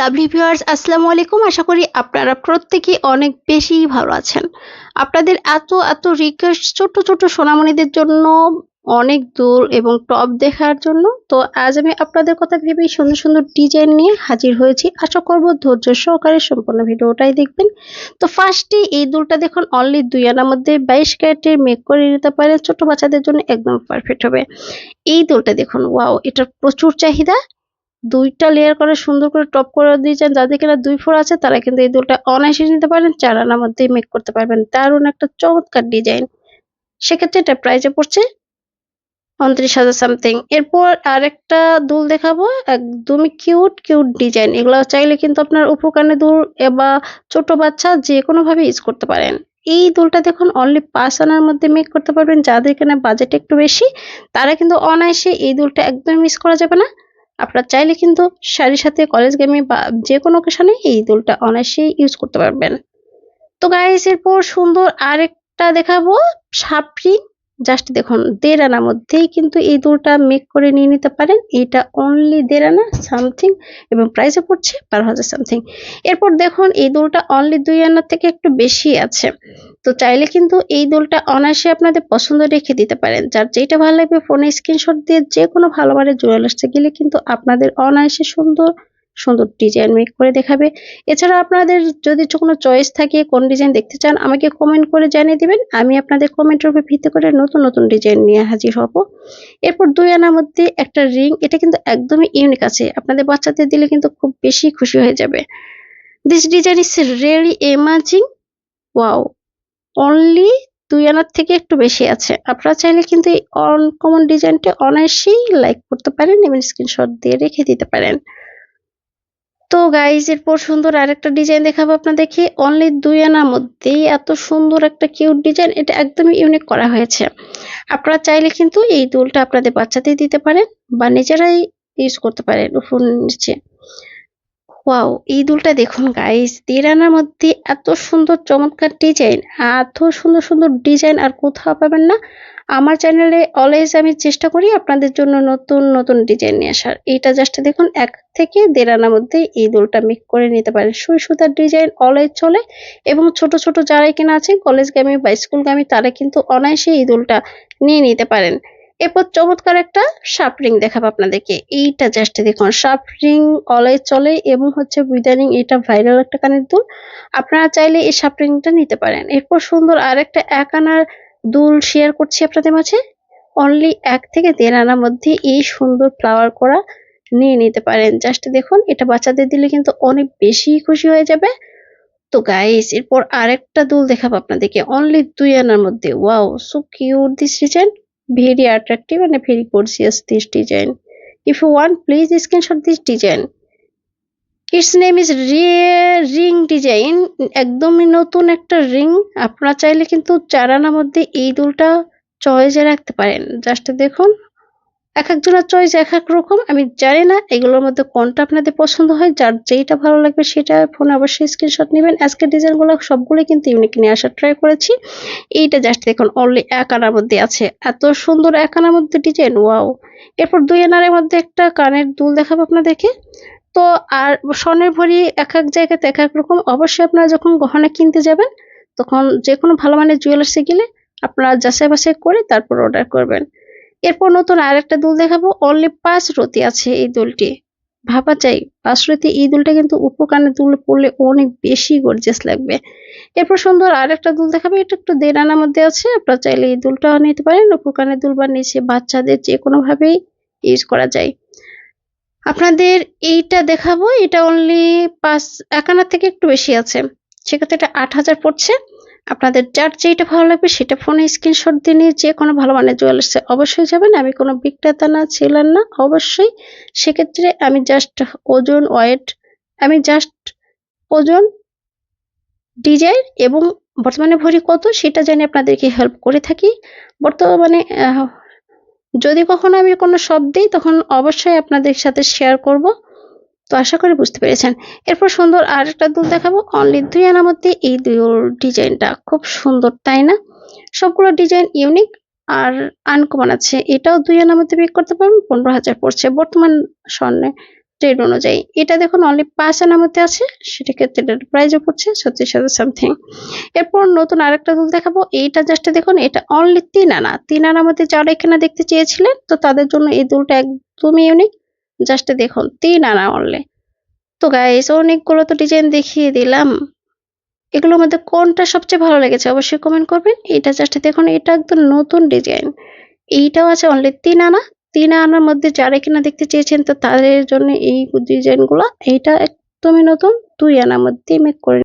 Lovely viewers, আসসালামু আলাইকুম। আশা করি আপনারা প্রত্যেকেই অনেক বেশি ভালো আছেন। আপনাদের এত রিকোয়েস্ট ছোট সোনামণিদের জন্য অনেক দূর এবং টপ দেখার জন্য। তো আজ আমি আপনাদের কথা ভেবেই সুন্দর ডিজাইন নিয়ে হাজির হয়েছি। আশা করব ধৈর্য সহকারে সম্পূর্ণ ভিডিওটাই দেখবেন। তো ফার্স্টে এই দুলটা দেখুন, অনলি 2 আনার মধ্যে 22 ক্যারেটের মেক করে নিতে পারেন। ছোট বাচ্চাদের জন্য একদম পারফেক্ট হবে। এই দুলটা দেখুন, ওয়াও, এটার প্রচুর চাহিদা। ২টা লেয়ার করে সুন্দর করে টপ করে দিয়েছেন। যাদের কিনা ২ ফ্লোর আছে তারা কিন্তু এই দুলটা অনায়াসে নিতে পারেন। 4 আনার মধ্যেই মেক করতে পারবেন। দারুণ একটা চমৎকার ডিজাইন। সেক্ষেত্রে এটা প্রাইসে পড়ছে ২৯,০০০ সামথিং। এরপর আরেকটা দুল দেখাবো, একদমই কিউট ডিজাইন। এগুলো চাইলে কিন্তু আপনার উপর কানে দুল বা ছোট বাচ্চা যেকোনোভাবে ইউজ করতে পারেন। এই দুলটা দেখুন, অনলি ৫ আনার মধ্যে মেক করতে পারবেন। যাদের কিনা বাজেট একটু বেশি তারা কিন্তু অনায়াসে এই দুলটা একদম মিস করা যাবে না। আপনারা চাইলে কিন্তু শাড়ির সাথে কলেজগামী বা যেকোনো অকেশনে এই দুলটা অনায়াসেই ইউজ করতে পারবেন। তো গাইস, এরপর সুন্দর আরেকটা দেখাবো, সাপরি। জাস্ট দেখুন, ১.৫ আনার মধ্যেই কিন্তু এই দুলটা মেক করে নিয়ে নিতে পারেন। এটা অনলি ১.৫ আনা সামথিং এবং প্রাইসে পড়ছে ১২,০০০ সামথিং। এরপর দেখুন, এই দুলটা অনলি ২ আনার থেকে একটু বেশি আছে। তো চাইলে কিন্তু এই দুলটা অনায়াসে আপনাদের পছন্দ রেখে দিতে পারেন। যার যেটা ভালো লাগবে ফোনে স্ক্রিনশট দিয়ে যেকোনো ভালো মানের জুয়েলার্সে গেলে কিন্তু আপনাদের অনায়াসে সুন্দর ডিজাইন মেক করে দেখাবে। এছাড়া আপনাদের যদি কোনো চয়েস থাকে কোন ডিজাইন দেখতে চান আমাকে কমেন্ট করে জানিয়ে দিবেন। আমি আপনাদের কমেন্টের উপর ভিত্তি করে নতুন ডিজাইন নিয়ে হাজির হব। এরপর ২ আনার মধ্যে একটা রিং, এটা কিন্তু একদমই ইউনিক আছে। আপনাদের বাচ্চাদের দিলে কিন্তু খুব বেশি খুশি হয়ে যাবে। This design is really amazing. Wow, only ২ আনার থেকে একটু বেশি আছে। আপনারা চাইলে কিন্তু এই আনকমন ডিজাইনটা অনায়াসেই লাইক করতে পারেন এবং স্ক্রিনশট দিয়ে রেখে দিতে পারেন। তো গাইস, এরপর সুন্দর আরেকটা ডিজাইন দেখাবো আপনাদেরকে। অনলি ২ আনার মধ্যেই এত সুন্দর একটা কিউট ডিজাইন, এটা একদমই ইউনিক করা হয়েছে। আপনারা চাইলে কিন্তু এই দুলটা আপনাদের বাচ্চাদের দিতে পারেন বা নিজেরাই ইউজ করতে পারেন উপর নিচে। ওয়াও, এই দুলটা দেখুন গাইস, ১.৫ আনার মধ্যে এত সুন্দর চমৎকার ডিজাইন, এত সুন্দর ডিজাইন আর কোথাও পাবেন না। আমার চ্যানেলে অলওয়েজ আমি চেষ্টা করি আপনাদের জন্য নতুন ডিজাইন নিয়ে আসার। এইটা জাস্ট দেখুন, ১ থেকে ১.৫ আনার মধ্যে এই দুলটা মেক করে নিতে পারেন। সুই সুতার ডিজাইন অলওয়েজ চলে এবং ছোট যারাই কিনা আছেন কলেজগামী বা স্কুলগামী তারা কিন্তু অনায়াসে এই দুলটা নিয়ে নিতে পারেন। এরপর চমৎকার একটা শার্প রিং দেখাবো আপনাদেরকে। এইটা জাস্ট দেখুন, শার্প রিং অলওয়েজ চলে এবং হচ্ছে ইদানিং এটা ভাইরাল একটা কানের দুল। আপনারা চাইলে এই শার্প রিংটা নিতে পারেন। এরপর সুন্দর আরেকটা ১ আনার দুল শেয়ার করছি আপনাদের মাঝে। অনলি ১ থেকে ১.৫ আনার মধ্যে এই সুন্দর ফ্লাওয়ার করা নিয়ে নিতে পারেন। জাস্ট দেখুন, এটা বাচ্চাদের দিলে কিন্তু অনেক বেশি খুশি হয়ে যাবে। তো গাইস, এরপর আরেকটা দুল দেখাবো আপনাদেরকে অনলি ২ আনার মধ্যে। Wow, so cute this design, very attractive and very gorgeous this design. If you want, please screenshot this design. Its name is ring design. একদমই নতুন একটা রিং। আপনারা চাইলে কিন্তু ৪ আনার মধ্যে এই দুলটা চয়েসে রাখতে পারেন। জাস্ট দেখুন, একেকজনের চয়েস একেক রকম। আমি জানি না এগুলোর মধ্যে কোনটা আপনাদের পছন্দ হয়। যার যেইটা ভালো লাগবে সেটা ফোনে অবশ্যই স্ক্রিনশট নিবেন। আজকের ডিজাইনগুলো সবগুলোই কিন্তু ইউনিক নিয়ে আসার ট্রাই করেছি। এইটা জাস্ট দেখুন, অনলি ১ আনার মধ্যে আছে। এত সুন্দর ১ আনার মধ্যে ডিজাইন, ওয়াও! এরপর ২ আনার মধ্যে একটা কানের দুল দেখাবো আপনাদেরকে। তো আর স্বর্ণের ভরি একেক জায়গাতে একেক রকম। অবশ্যই আপনারা যখন গহনা কিনতে যাবেন তখন যেকোনো ভালো মানের জুয়েলার্সে গেলে আপনারা যাচাই-বাছাই করে তারপর অর্ডার করবেন। এরপর নতুন আরেকটা দুল দেখাবো। অনলি ৫ রতি আছে এই দুলটি। ভাবা যায় ৫ রতি এই দুলটা কিন্তু উপর কানের দুল পরলে অনেক বেশি গর্জিয়াস লাগবে। এরপর সুন্দর আরেকটা দুল দেখাবো। এটা একটু ১.৫ আনার মধ্যে আছে। আপনারা চাইলে এই দুলটাও নিতে পারেন। উপর কানের দুল বা নিচে বাচ্চাদের যেকোনোভাবেই ইউজ করা যায়। আপনাদের এইটা দেখাবো। এটা অনলি ১ আনার থেকে একটু বেশি আছে। সেক্ষেত্রে এটা ৮,০০০ পড়ছে। আপনাদের যার যেইটা ভালো লাগবে সেটা ফোনে স্ক্রিনশট দিয়ে নিয়ে যেকোনো ভালো মানের জুয়েলার্সে অবশ্যই যাবেন। আমি কোনো বিক্রেতা না, সেলার না। অবশ্যই সেক্ষেত্রে আমি জাস্ট ওজন, ওয়েট, আমি জাস্ট ওজন, ডিজাইন এবং বর্তমানে ভরি কত সেটা জানি আপনাদেরকে হেল্প করে থাকি। বর্তমানে যদি কখনো আমি কোনো শপ দিই তখন অবশ্যই আপনাদের সাথে শেয়ার করব। তো আশা করি বুঝতে পেরেছেন। এরপর সুন্দর আরেকটা দুল দেখাবো। অনলি ২ আনার মধ্যে এই দুল ডিজাইনটা খুব সুন্দর, তাই না? সবগুলো ডিজাইন ইউনিক আর আনকমন আছে। এটাও ২ আনার মধ্যে বিক্রি করতে পারবেন। ১৫,০০০ পড়ছে বর্তমান স্বর্ণে। ট্রেড অনুযায়ী। এটা দেখুন অনলি 5 আনার মধ্যে আছে, সেটাক্ষেত্রে এটার প্রাইসও পড়ছে 36,000 সামথিং। এরপর নতুন আরেকটা দুল দেখাবো। এইটা জাস্ট দেখুন, এটা অনলি 3 আনা। 3 আনার মধ্যে যারা এখানে দেখতে চেয়েছিলেন তো তাদের জন্য এই দুলটা একদমই ইউনিক। জাস্ট দেখুন 3 আনা অনলি। তো গাইস অনেকগুলো তো ডিজাইন দেখিয়ে দিলাম, এগুলোর মধ্যে কোনটা সবচেয়ে ভালো লেগেছে অবশ্যই কমেন্ট করবেন। এটা জাস্ট দেখুন, এটা একদম নতুন ডিজাইন। এইটাও আছে অনলি 3 আনা। 3 আনার মধ্যে যারা কিনা দেখতে চেয়েছেন তো তাদের জন্য এই ডিজাইনগুলো। এইটা একদমই নতুন 2 আনার মধ্যে মেক করে